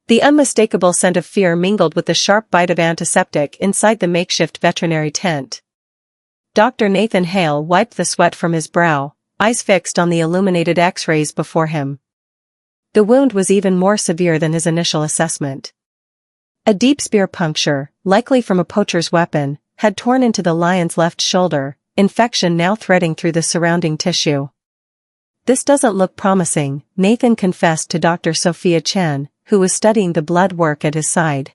The unmistakable scent of fear mingled with the sharp bite of antiseptic inside the makeshift veterinary tent. Dr. Nathan Hale wiped the sweat from his brow, eyes fixed on the illuminated X-rays before him. The wound was even more severe than his initial assessment. A deep spear puncture, likely from a poacher's weapon, had torn into the lion's left shoulder, infection now threading through the surrounding tissue. "This doesn't look promising," Nathan confessed to Dr. Sophia Chen, who was studying the blood work at his side.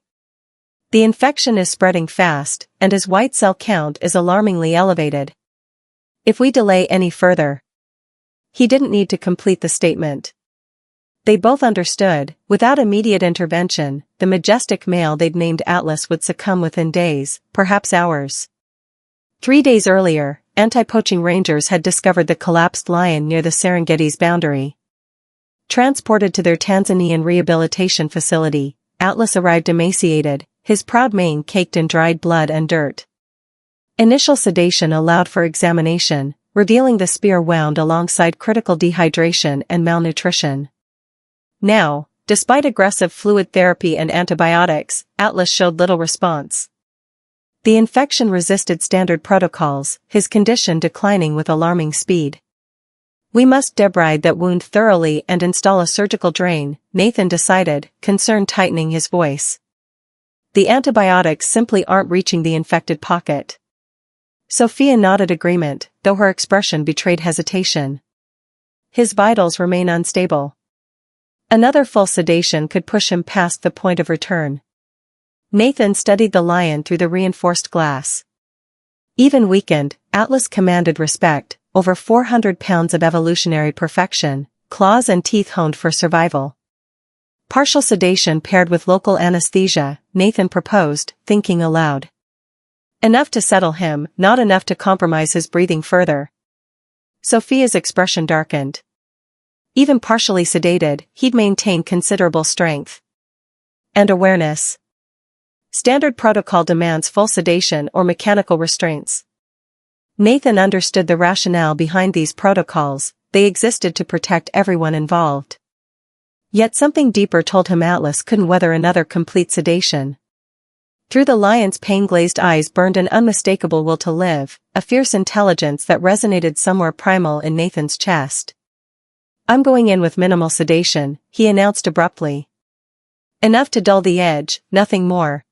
"The infection is spreading fast, and his white cell count is alarmingly elevated. If we delay any further..." He didn't need to complete the statement. They both understood, without immediate intervention, the majestic male they'd named Atlas would succumb within days, perhaps hours. 3 days earlier, anti-poaching rangers had discovered the collapsed lion near the Serengeti's boundary. Transported to their Tanzanian rehabilitation facility, Atlas arrived emaciated, his proud mane caked in dried blood and dirt. Initial sedation allowed for examination, revealing the spear wound alongside critical dehydration and malnutrition. Now, despite aggressive fluid therapy and antibiotics, Atlas showed little response. The infection resisted standard protocols, his condition declining with alarming speed. "We must debride that wound thoroughly and install a surgical drain," Nathan decided, concern tightening his voice. "The antibiotics simply aren't reaching the infected pocket." Sophia nodded agreement, though her expression betrayed hesitation. "His vitals remain unstable. Another full sedation could push him past the point of return." Nathan studied the lion through the reinforced glass. Even weakened, Atlas commanded respect, over 400 pounds of evolutionary perfection, claws and teeth honed for survival. Partial sedation paired with local anesthesia, Nathan proposed, thinking aloud. Enough to settle him, not enough to compromise his breathing further. Sophia's expression darkened. Even partially sedated, he'd maintain considerable strength and awareness. Standard protocol demands full sedation or mechanical restraints. Nathan understood the rationale behind these protocols, they existed to protect everyone involved. Yet something deeper told him Atlas couldn't weather another complete sedation. Through the lion's pain-glazed eyes burned an unmistakable will to live, a fierce intelligence that resonated somewhere primal in Nathan's chest. "I'm going in with minimal sedation," he announced abruptly. "Enough to dull the edge, nothing more."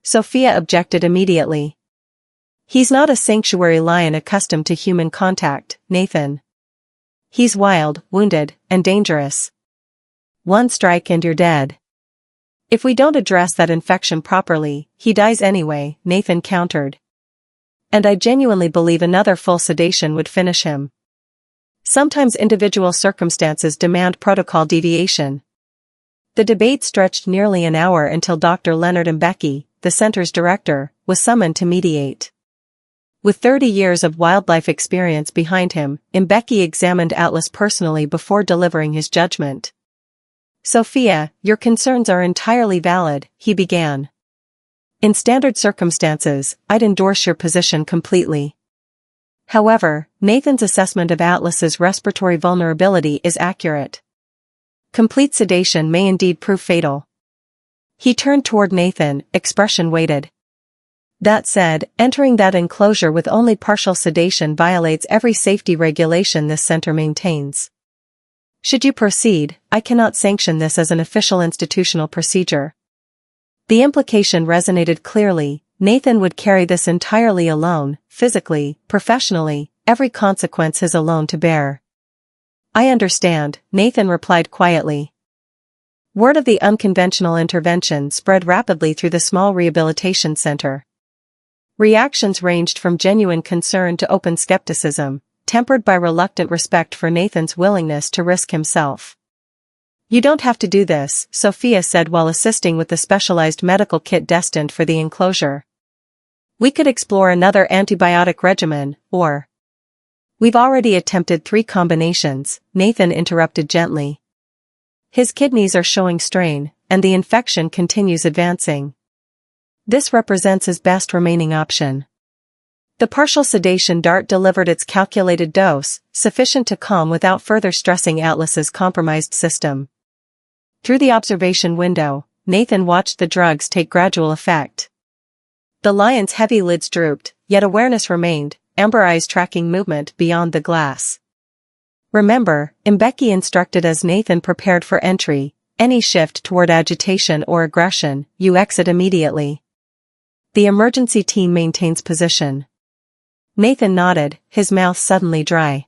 Sophia objected immediately. "He's not a sanctuary lion accustomed to human contact, Nathan. He's wild, wounded, and dangerous. One strike and you're dead. If we don't address that infection properly, he dies anyway," Nathan countered. "And I genuinely believe another full sedation would finish him. Sometimes individual circumstances demand protocol deviation." The debate stretched nearly an hour until Dr. Leonard Mbeki, the center's director, was summoned to mediate. With 30 years of wildlife experience behind him, Mbeki examined Atlas personally before delivering his judgment. "Sophia, your concerns are entirely valid," he began. "In standard circumstances, I'd endorse your position completely. However, Nathan's assessment of Atlas's respiratory vulnerability is accurate. Complete sedation may indeed prove fatal." He turned toward Nathan, expression weighted. "That said, entering that enclosure with only partial sedation violates every safety regulation this center maintains. Should you proceed, I cannot sanction this as an official institutional procedure." The implication resonated clearly. Nathan would carry this entirely alone, physically, professionally, every consequence his alone to bear. "I understand," Nathan replied quietly. Word of the unconventional intervention spread rapidly through the small rehabilitation center. Reactions ranged from genuine concern to open skepticism, tempered by reluctant respect for Nathan's willingness to risk himself. "You don't have to do this," Sophia said while assisting with the specialized medical kit destined for the enclosure. "We could explore another antibiotic regimen, or..." "We've already attempted 3 combinations," Nathan interrupted gently. "His kidneys are showing strain, and the infection continues advancing. This represents his best remaining option." The partial sedation dart delivered its calculated dose, sufficient to calm without further stressing Atlas's compromised system. Through the observation window, Nathan watched the drugs take gradual effect. The lion's heavy lids drooped, yet awareness remained, amber eyes tracking movement beyond the glass. Remember, Mbeki instructed as Nathan prepared for entry, any shift toward agitation or aggression, you exit immediately. The emergency team maintains position. Nathan nodded, his mouth suddenly dry.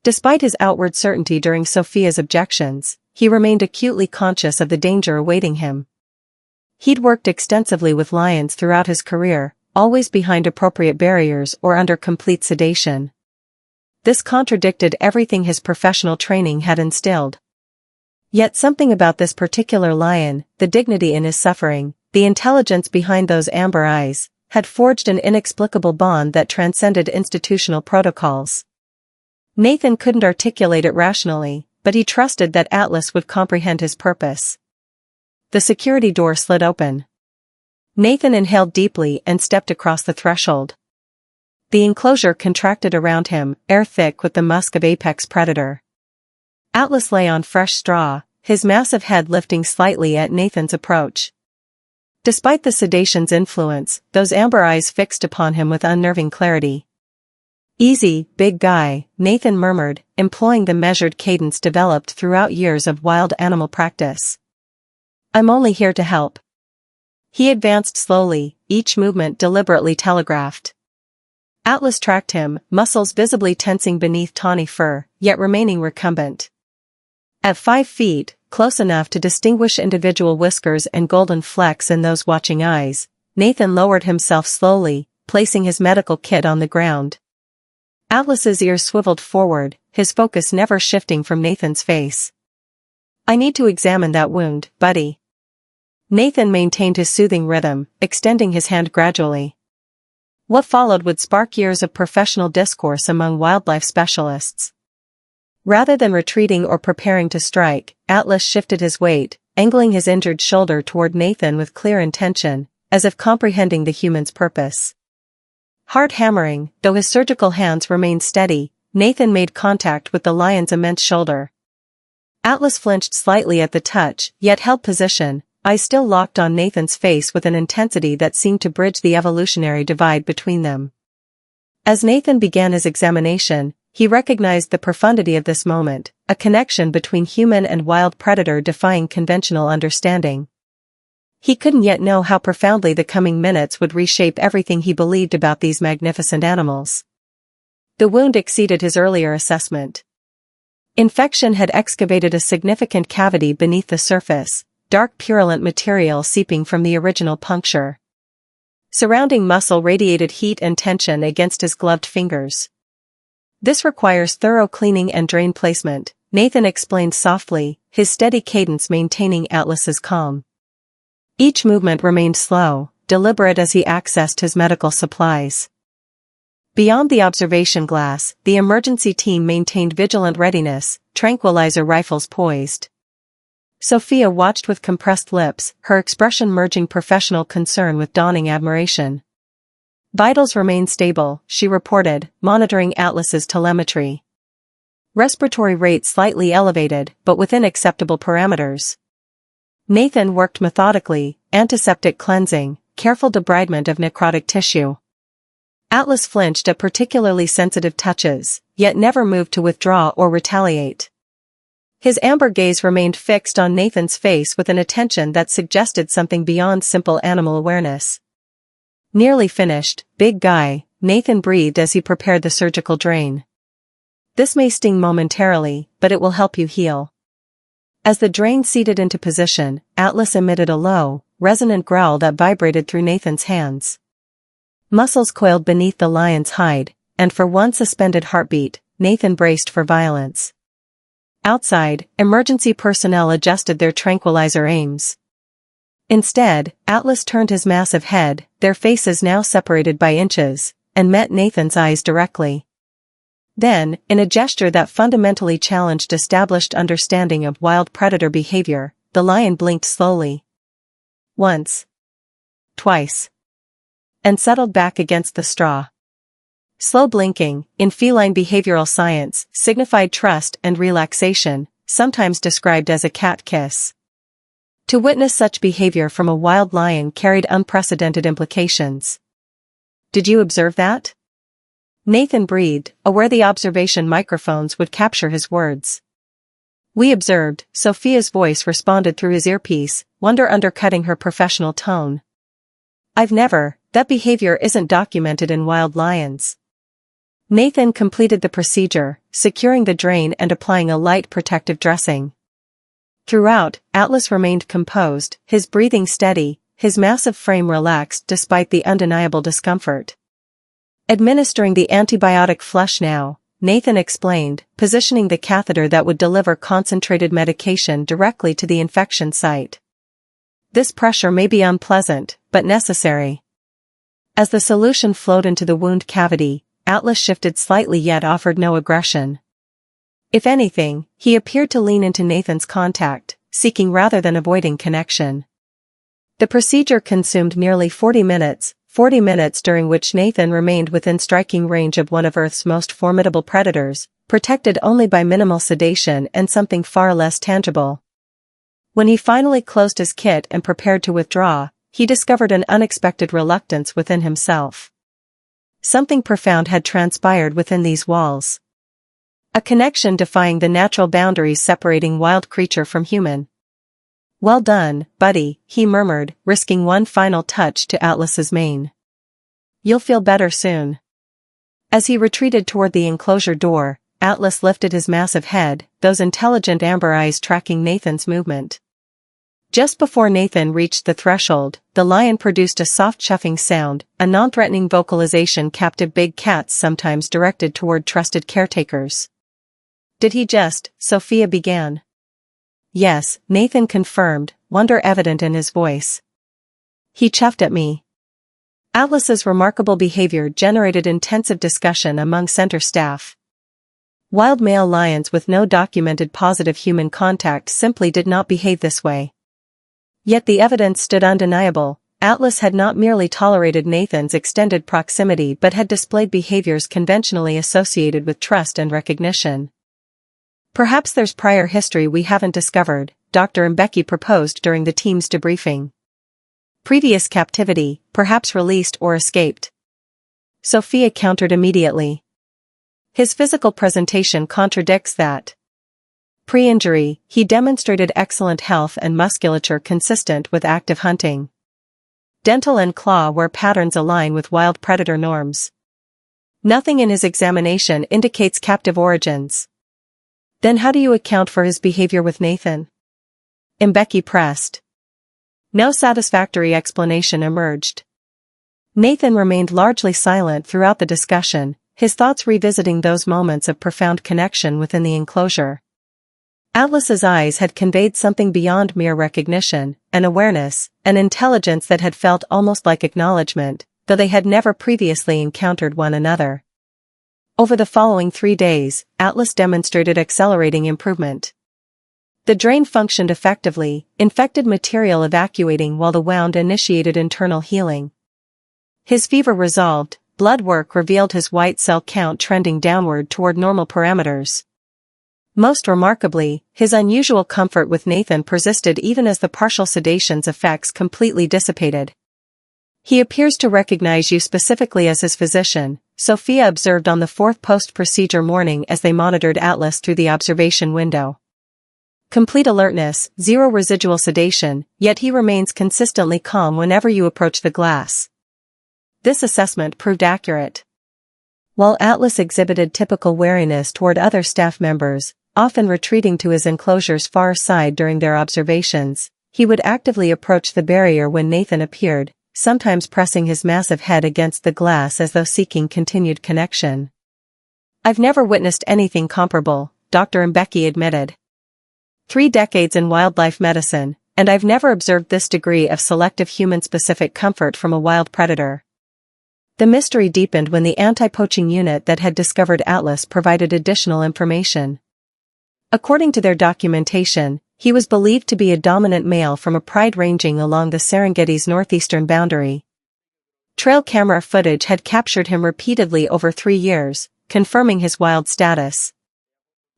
Despite his outward certainty during Sophia's objections, he remained acutely conscious of the danger awaiting him. He'd worked extensively with lions throughout his career, always behind appropriate barriers or under complete sedation. This contradicted everything his professional training had instilled. Yet something about this particular lion, the dignity in his suffering, the intelligence behind those amber eyes, had forged an inexplicable bond that transcended institutional protocols. Nathan couldn't articulate it rationally, but he trusted that Atlas would comprehend his purpose. The security door slid open. Nathan inhaled deeply and stepped across the threshold. The enclosure contracted around him, air thick with the musk of apex predator. Atlas lay on fresh straw, his massive head lifting slightly at Nathan's approach. Despite the sedation's influence, those amber eyes fixed upon him with unnerving clarity. "Easy, big guy," Nathan murmured, employing the measured cadence developed throughout years of wild animal practice. "I'm only here to help." He advanced slowly, each movement deliberately telegraphed. Atlas tracked him, muscles visibly tensing beneath tawny fur, yet remaining recumbent. At 5 feet, close enough to distinguish individual whiskers and golden flecks in those watching eyes, Nathan lowered himself slowly, placing his medical kit on the ground. Atlas's ears swiveled forward, his focus never shifting from Nathan's face. "I need to examine that wound, buddy." Nathan maintained his soothing rhythm, extending his hand gradually. What followed would spark years of professional discourse among wildlife specialists. Rather than retreating or preparing to strike, Atlas shifted his weight, angling his injured shoulder toward Nathan with clear intention, as if comprehending the human's purpose. Hard hammering, though his surgical hands remained steady, Nathan made contact with the lion's immense shoulder. Atlas flinched slightly at the touch, yet held position, eyes still locked on Nathan's face with an intensity that seemed to bridge the evolutionary divide between them. As Nathan began his examination, he recognized the profundity of this moment, a connection between human and wild predator defying conventional understanding. He couldn't yet know how profoundly the coming minutes would reshape everything he believed about these magnificent animals. The wound exceeded his earlier assessment. Infection had excavated a significant cavity beneath the surface, dark purulent material seeping from the original puncture. Surrounding muscle radiated heat and tension against his gloved fingers. "This requires thorough cleaning and drain placement," Nathan explained softly, his steady cadence maintaining Atlas's calm. Each movement remained slow, deliberate as he accessed his medical supplies. Beyond the observation glass, the emergency team maintained vigilant readiness, tranquilizer rifles poised. Sophia watched with compressed lips, her expression merging professional concern with dawning admiration. "Vitals remain stable," she reported, monitoring Atlas's telemetry. "Respiratory rate slightly elevated, but within acceptable parameters." Nathan worked methodically, antiseptic cleansing, careful debridement of necrotic tissue. Atlas flinched at particularly sensitive touches, yet never moved to withdraw or retaliate. His amber gaze remained fixed on Nathan's face with an attention that suggested something beyond simple animal awareness. "Nearly finished, big guy," Nathan breathed as he prepared the surgical drain. "This may sting momentarily, but it will help you heal." As the drain seated into position, Atlas emitted a low, resonant growl that vibrated through Nathan's hands. Muscles coiled beneath the lion's hide, and for one suspended heartbeat, Nathan braced for violence. Outside, emergency personnel adjusted their tranquilizer aims. Instead, Atlas turned his massive head, their faces now separated by inches, and met Nathan's eyes directly. Then, in a gesture that fundamentally challenged established understanding of wild predator behavior, the lion blinked slowly. Once. Twice. And settled back against the straw. Slow blinking, in feline behavioral science, signified trust and relaxation, sometimes described as a cat kiss. To witness such behavior from a wild lion carried unprecedented implications. "Did you observe that?" Nathan breathed, aware the observation microphones would capture his words. "We observed," Sophia's voice responded through his earpiece, wonder undercutting her professional tone. That behavior isn't documented in wild lions." Nathan completed the procedure, securing the drain and applying a light protective dressing. Throughout, Atlas remained composed, his breathing steady, his massive frame relaxed despite the undeniable discomfort. "Administering the antibiotic flush now," Nathan explained, positioning the catheter that would deliver concentrated medication directly to the infection site. "This pressure may be unpleasant, but necessary." As the solution flowed into the wound cavity, Atlas shifted slightly yet offered no aggression. If anything, he appeared to lean into Nathan's contact, seeking rather than avoiding connection. The procedure consumed nearly 40 minutes during which Nathan remained within striking range of one of Earth's most formidable predators, protected only by minimal sedation and something far less tangible. When he finally closed his kit and prepared to withdraw, he discovered an unexpected reluctance within himself. Something profound had transpired within these walls. A connection defying the natural boundaries separating wild creature from human. "Well done, buddy," he murmured, risking one final touch to Atlas's mane. "You'll feel better soon." As he retreated toward the enclosure door, Atlas lifted his massive head, those intelligent amber eyes tracking Nathan's movement. Just before Nathan reached the threshold, the lion produced a soft chuffing sound, a non-threatening vocalization captive big cats sometimes directed toward trusted caretakers. "Did he just?" Sophia began. "Yes," Nathan confirmed, wonder evident in his voice. "He chuffed at me." Atlas's remarkable behavior generated intensive discussion among center staff. Wild male lions with no documented positive human contact simply did not behave this way. Yet the evidence stood undeniable. Atlas had not merely tolerated Nathan's extended proximity but had displayed behaviors conventionally associated with trust and recognition. "Perhaps there's prior history we haven't discovered," Dr. Mbeki proposed during the team's debriefing. "Previous captivity, perhaps released or escaped." Sophia countered immediately. "His physical presentation contradicts that. Pre-injury, he demonstrated excellent health and musculature consistent with active hunting. Dental and claw wear patterns align with wild predator norms. Nothing in his examination indicates captive origins." "Then how do you account for his behavior with Nathan?" Mbeki pressed. No satisfactory explanation emerged. Nathan remained largely silent throughout the discussion, his thoughts revisiting those moments of profound connection within the enclosure. Atlas's eyes had conveyed something beyond mere recognition, an awareness, an intelligence that had felt almost like acknowledgement, though they had never previously encountered one another. Over the following 3 days, Atlas demonstrated accelerating improvement. The drain functioned effectively, infected material evacuating while the wound initiated internal healing. His fever resolved, blood work revealed his white cell count trending downward toward normal parameters. Most remarkably, his unusual comfort with Nathan persisted even as the partial sedation's effects completely dissipated. "He appears to recognize you specifically as his physician," Sophia observed on the 4th post-procedure morning as they monitored Atlas through the observation window. "Complete alertness, zero residual sedation, yet he remains consistently calm whenever you approach the glass." This assessment proved accurate. While Atlas exhibited typical wariness toward other staff members, often retreating to his enclosure's far side during their observations, he would actively approach the barrier when Nathan appeared, sometimes pressing his massive head against the glass as though seeking continued connection. "I've never witnessed anything comparable," Dr. Mbeki admitted. 3 decades in wildlife medicine, and I've never observed this degree of selective human-specific comfort from a wild predator." The mystery deepened when the anti-poaching unit that had discovered Atlas provided additional information. According to their documentation, he was believed to be a dominant male from a pride ranging along the Serengeti's northeastern boundary. Trail camera footage had captured him repeatedly over 3 years, confirming his wild status.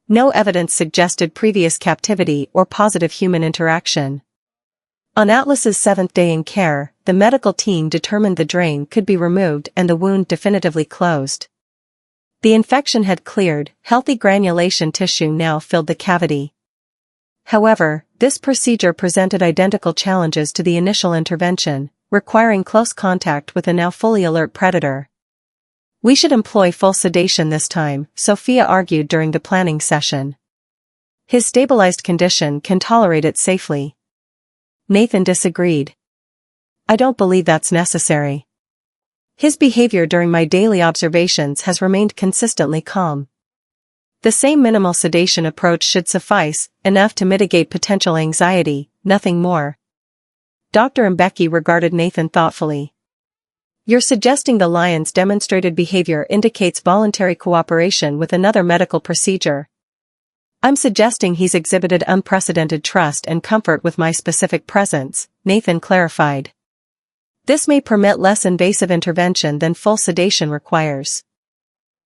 No evidence suggested previous captivity or positive human interaction. On Atlas's seventh day in care, the medical team determined the drain could be removed and the wound definitively closed. The infection had cleared, healthy granulation tissue now filled the cavity. However, this procedure presented identical challenges to the initial intervention, requiring close contact with a now fully alert predator. "We should employ full sedation this time," Sophia argued during the planning session. "His stabilized condition can tolerate it safely." Nathan disagreed. "I don't believe that's necessary. His behavior during my daily observations has remained consistently calm. The same minimal sedation approach should suffice, enough to mitigate potential anxiety, nothing more." Dr. Mbeki regarded Nathan thoughtfully. "You're suggesting the lion's demonstrated behavior indicates voluntary cooperation with another medical procedure." "I'm suggesting he's exhibited unprecedented trust and comfort with my specific presence," Nathan clarified. "This may permit less invasive intervention than full sedation requires."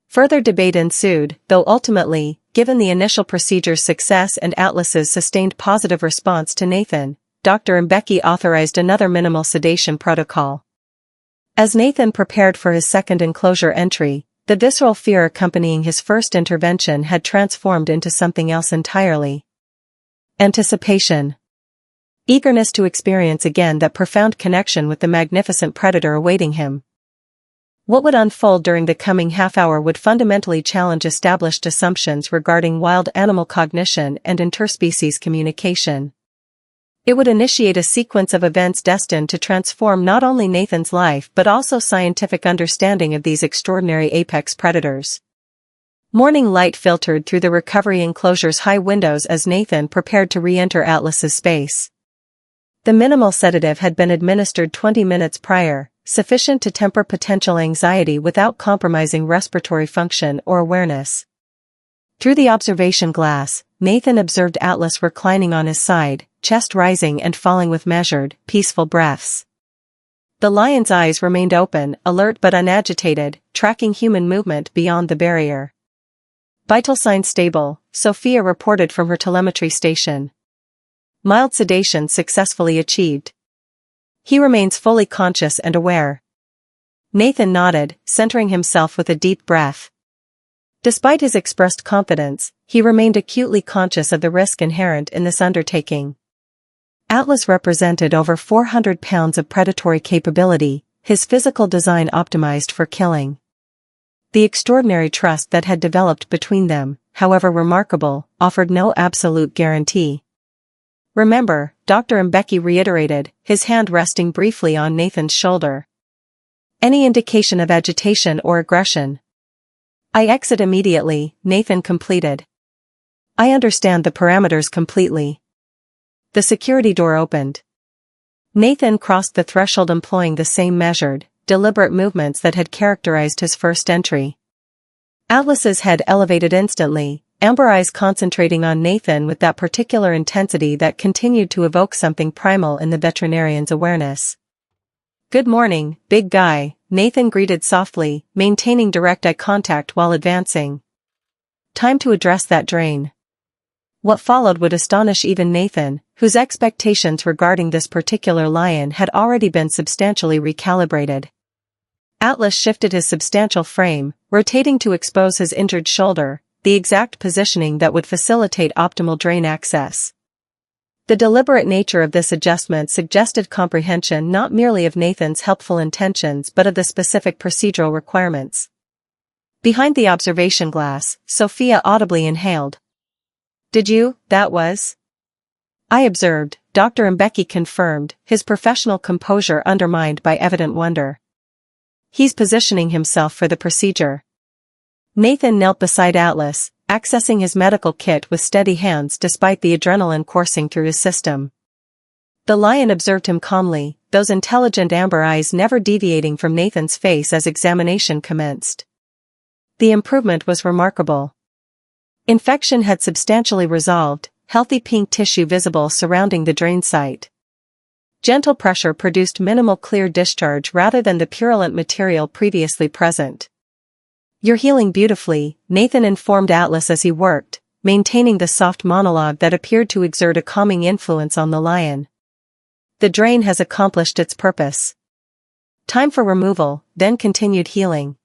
Further debate ensued, though ultimately, given the initial procedure's success and Atlas's sustained positive response to Nathan, Dr. Mbeki authorized another minimal sedation protocol. As Nathan prepared for his second enclosure entry, the visceral fear accompanying his first intervention had transformed into something else entirely. Anticipation. Eagerness to experience again that profound connection with the magnificent predator awaiting him. What would unfold during the coming half-hour would fundamentally challenge established assumptions regarding wild animal cognition and interspecies communication. It would initiate a sequence of events destined to transform not only Nathan's life but also scientific understanding of these extraordinary apex predators. Morning light filtered through the recovery enclosure's high windows as Nathan prepared to re-enter Atlas's space. The minimal sedative had been administered 20 minutes prior, sufficient to temper potential anxiety without compromising respiratory function or awareness. Through the observation glass, Nathan observed Atlas reclining on his side, chest rising and falling with measured, peaceful breaths. The lion's eyes remained open, alert but unagitated, tracking human movement beyond the barrier. "Vital signs stable," Sophia reported from her telemetry station. "Mild sedation successfully achieved. He remains fully conscious and aware." Nathan nodded, centering himself with a deep breath. Despite his expressed confidence, he remained acutely conscious of the risk inherent in this undertaking. Atlas represented over 400 pounds of predatory capability, his physical design optimized for killing. The extraordinary trust that had developed between them, however remarkable, offered no absolute guarantee. "Remember," Dr. Mbeki reiterated, his hand resting briefly on Nathan's shoulder. "Any indication of agitation or aggression?" "I exit immediately," Nathan completed. "I understand the parameters completely." The security door opened. Nathan crossed the threshold employing the same measured, deliberate movements that had characterized his first entry. Atlas's head elevated instantly, amber eyes concentrating on Nathan with that particular intensity that continued to evoke something primal in the veterinarian's awareness. "Good morning, big guy," Nathan greeted softly, maintaining direct eye contact while advancing. "Time to address that drain." What followed would astonish even Nathan, whose expectations regarding this particular lion had already been substantially recalibrated. Atlas shifted his substantial frame, rotating to expose his injured shoulder, the exact positioning that would facilitate optimal drain access. The deliberate nature of this adjustment suggested comprehension not merely of Nathan's helpful intentions but of the specific procedural requirements. Behind the observation glass, Sophia audibly inhaled. That was?" "I observed," Dr. Mbeki confirmed, his professional composure undermined by evident wonder. "He's positioning himself for the procedure." Nathan knelt beside Atlas, accessing his medical kit with steady hands despite the adrenaline coursing through his system. The lion observed him calmly, those intelligent amber eyes never deviating from Nathan's face as examination commenced. The improvement was remarkable. Infection had substantially resolved, healthy pink tissue visible surrounding the drain site. Gentle pressure produced minimal clear discharge rather than the purulent material previously present. "You're healing beautifully," Nathan informed Atlas as he worked, maintaining the soft monologue that appeared to exert a calming influence on the lion. The drain has accomplished its purpose. Time for removal, then continued healing.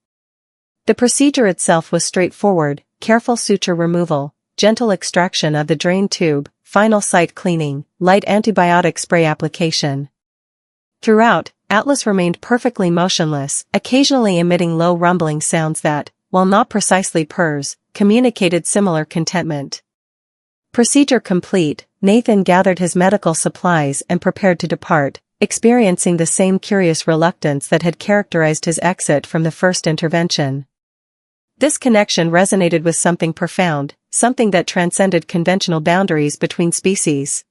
The procedure itself was straightforward: careful suture removal, gentle extraction of the drain tube, final site cleaning, light antibiotic spray application. Throughout, Atlas remained perfectly motionless, occasionally emitting low rumbling sounds that, while not precisely purrs, communicated similar contentment. Procedure complete, Nathan gathered his medical supplies and prepared to depart, experiencing the same curious reluctance that had characterized his exit from the first intervention. This connection resonated with something profound, something that transcended conventional boundaries between species.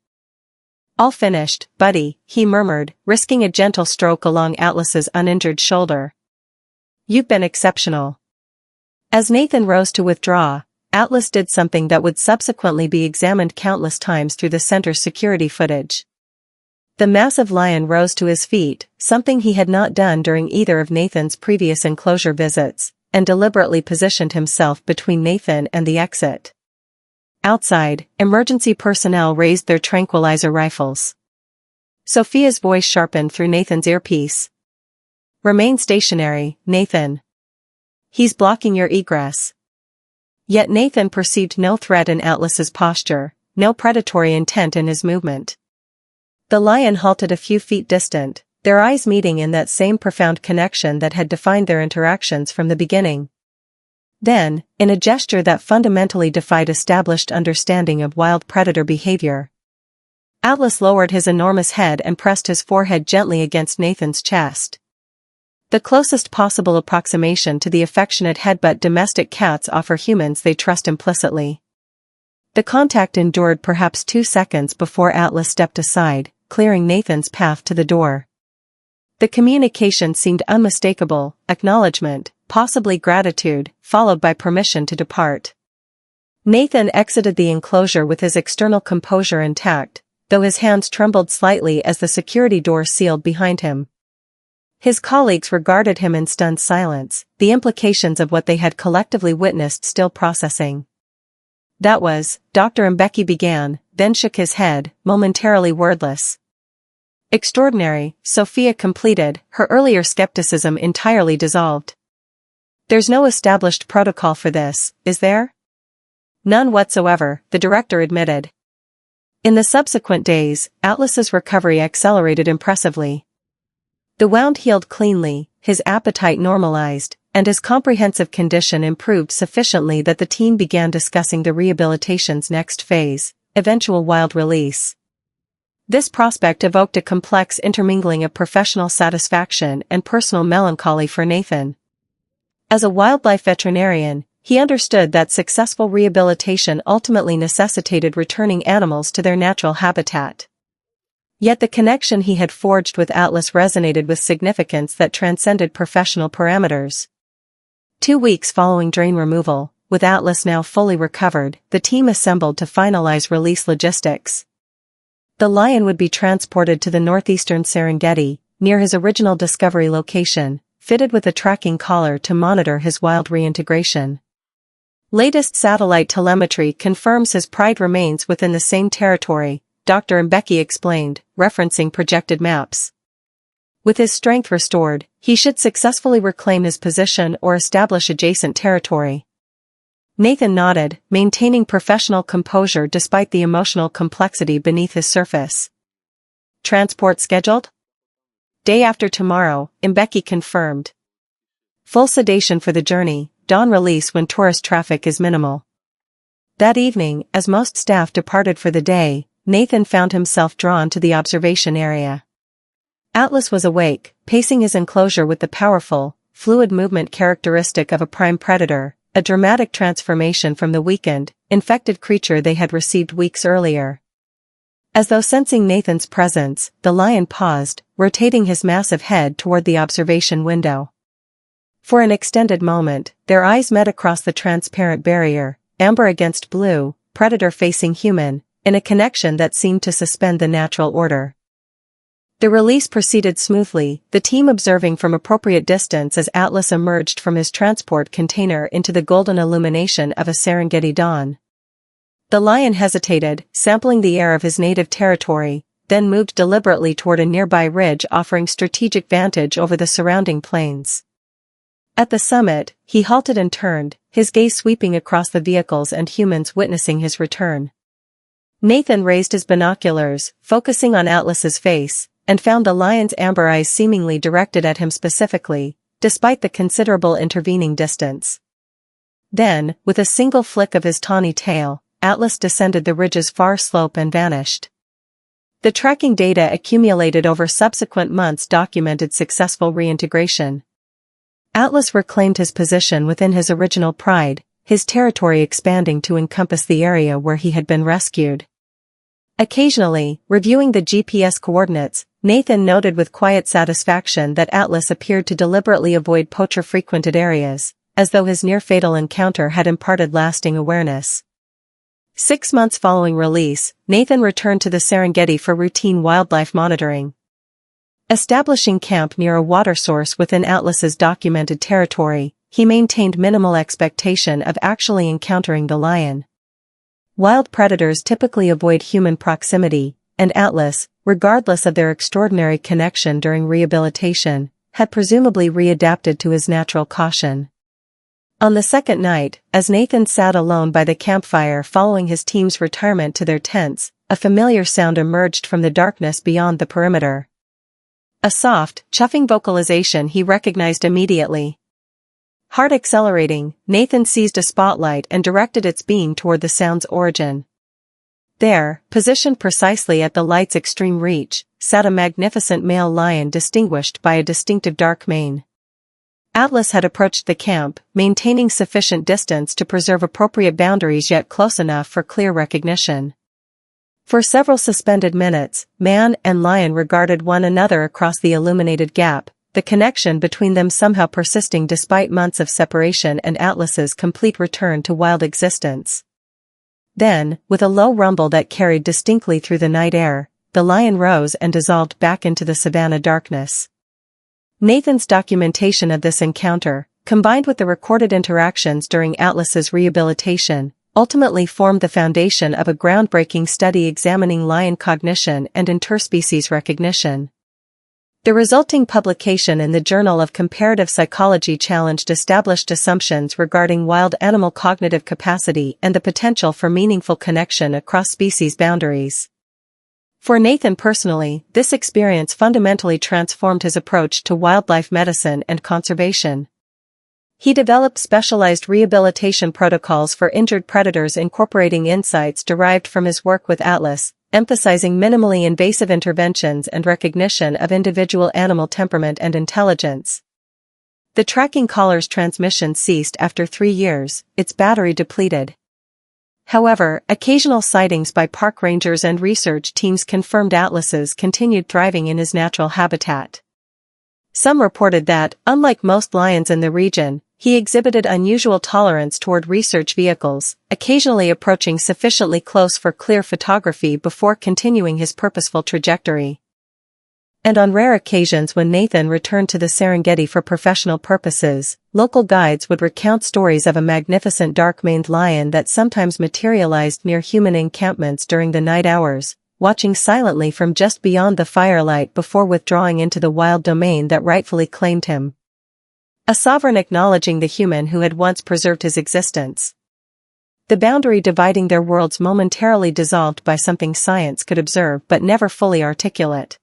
"All finished, buddy," he murmured, risking a gentle stroke along Atlas's uninjured shoulder. "You've been exceptional." As Nathan rose to withdraw, Atlas did something that would subsequently be examined countless times through the center's security footage. The massive lion rose to his feet, something he had not done during either of Nathan's previous enclosure visits, and deliberately positioned himself between Nathan and the exit. Outside, emergency personnel raised their tranquilizer rifles. Sophia's voice sharpened through Nathan's earpiece. "Remain stationary, Nathan. He's blocking your egress." Yet Nathan perceived no threat in Atlas's posture, no predatory intent in his movement. The lion halted a few feet distant, their eyes meeting in that same profound connection that had defined their interactions from the beginning. Then, in a gesture that fundamentally defied established understanding of wild predator behavior, Atlas lowered his enormous head and pressed his forehead gently against Nathan's chest. The closest possible approximation to the affectionate headbutt domestic cats offer humans they trust implicitly. The contact endured perhaps 2 seconds before Atlas stepped aside, clearing Nathan's path to the door. The communication seemed unmistakable: acknowledgement, possibly gratitude, followed by permission to depart. Nathan exited the enclosure with his external composure intact, though his hands trembled slightly as the security door sealed behind him. His colleagues regarded him in stunned silence, the implications of what they had collectively witnessed still processing. "That was," Dr. Mbeki began, then shook his head, momentarily wordless. "Extraordinary," Sophia completed, her earlier skepticism entirely dissolved. "There's no established protocol for this, is there?" "None whatsoever," the director admitted. In the subsequent days, Atlas's recovery accelerated impressively. The wound healed cleanly, his appetite normalized, and his comprehensive condition improved sufficiently that the team began discussing the rehabilitation's next phase, eventual wild release. This prospect evoked a complex intermingling of professional satisfaction and personal melancholy for Nathan. As a wildlife veterinarian, he understood that successful rehabilitation ultimately necessitated returning animals to their natural habitat. Yet the connection he had forged with Atlas resonated with significance that transcended professional parameters. 2 weeks following drain removal, with Atlas now fully recovered, the team assembled to finalize release logistics. The lion would be transported to the northeastern Serengeti, near his original discovery location, fitted with a tracking collar to monitor his wild reintegration. Latest satellite telemetry confirms his pride remains within the same territory, Dr. Mbeki explained, referencing projected maps. With his strength restored, he should successfully reclaim his position or establish adjacent territory. Nathan nodded, maintaining professional composure despite the emotional complexity beneath his surface. "Transport scheduled?" "Day after tomorrow," Mbeki confirmed. "Full sedation for the journey, dawn release when tourist traffic is minimal." That evening, as most staff departed for the day, Nathan found himself drawn to the observation area. Atlas was awake, pacing his enclosure with the powerful, fluid movement characteristic of a prime predator, a dramatic transformation from the weakened, infected creature they had received weeks earlier. As though sensing Nathan's presence, the lion paused, rotating his massive head toward the observation window. For an extended moment, their eyes met across the transparent barrier, amber against blue, predator facing human, in a connection that seemed to suspend the natural order. The release proceeded smoothly, the team observing from appropriate distance as Atlas emerged from his transport container into the golden illumination of a Serengeti dawn. The lion hesitated, sampling the air of his native territory, then moved deliberately toward a nearby ridge offering strategic vantage over the surrounding plains. At the summit, he halted and turned, his gaze sweeping across the vehicles and humans witnessing his return. Nathan raised his binoculars, focusing on Atlas's face, and found the lion's amber eyes seemingly directed at him specifically, despite the considerable intervening distance. Then, with a single flick of his tawny tail, Atlas descended the ridge's far slope and vanished. The tracking data accumulated over subsequent months documented successful reintegration. Atlas reclaimed his position within his original pride, his territory expanding to encompass the area where he had been rescued. Occasionally, reviewing the GPS coordinates, Nathan noted with quiet satisfaction that Atlas appeared to deliberately avoid poacher-frequented areas, as though his near-fatal encounter had imparted lasting awareness. 6 months following release, Nathan returned to the Serengeti for routine wildlife monitoring. Establishing camp near a water source within Atlas's documented territory, he maintained minimal expectation of actually encountering the lion. Wild predators typically avoid human proximity, and Atlas, regardless of their extraordinary connection during rehabilitation, had presumably readapted to his natural caution. On the second night, as Nathan sat alone by the campfire following his team's retirement to their tents, a familiar sound emerged from the darkness beyond the perimeter. A soft, chuffing vocalization he recognized immediately. Heart accelerating, Nathan seized a spotlight and directed its beam toward the sound's origin. There, positioned precisely at the light's extreme reach, sat a magnificent male lion distinguished by a distinctive dark mane. Atlas had approached the camp, maintaining sufficient distance to preserve appropriate boundaries yet close enough for clear recognition. For several suspended minutes, man and lion regarded one another across the illuminated gap, the connection between them somehow persisting despite months of separation and Atlas's complete return to wild existence. Then, with a low rumble that carried distinctly through the night air, the lion rose and dissolved back into the savanna darkness. Nathan's documentation of this encounter, combined with the recorded interactions during Atlas's rehabilitation, ultimately formed the foundation of a groundbreaking study examining lion cognition and interspecies recognition. The resulting publication in the Journal of Comparative Psychology challenged established assumptions regarding wild animal cognitive capacity and the potential for meaningful connection across species boundaries. For Nathan personally, this experience fundamentally transformed his approach to wildlife medicine and conservation. He developed specialized rehabilitation protocols for injured predators incorporating insights derived from his work with Atlas, emphasizing minimally invasive interventions and recognition of individual animal temperament and intelligence. The tracking collar's transmission ceased after 3 years, its battery depleted. However, occasional sightings by park rangers and research teams confirmed Atlas's continued thriving in his natural habitat. Some reported that, unlike most lions in the region, he exhibited unusual tolerance toward research vehicles, occasionally approaching sufficiently close for clear photography before continuing his purposeful trajectory. And on rare occasions when Nathan returned to the Serengeti for professional purposes, local guides would recount stories of a magnificent dark-maned lion that sometimes materialized near human encampments during the night hours, watching silently from just beyond the firelight before withdrawing into the wild domain that rightfully claimed him. A sovereign acknowledging the human who had once preserved his existence. The boundary dividing their worlds momentarily dissolved by something science could observe but never fully articulate.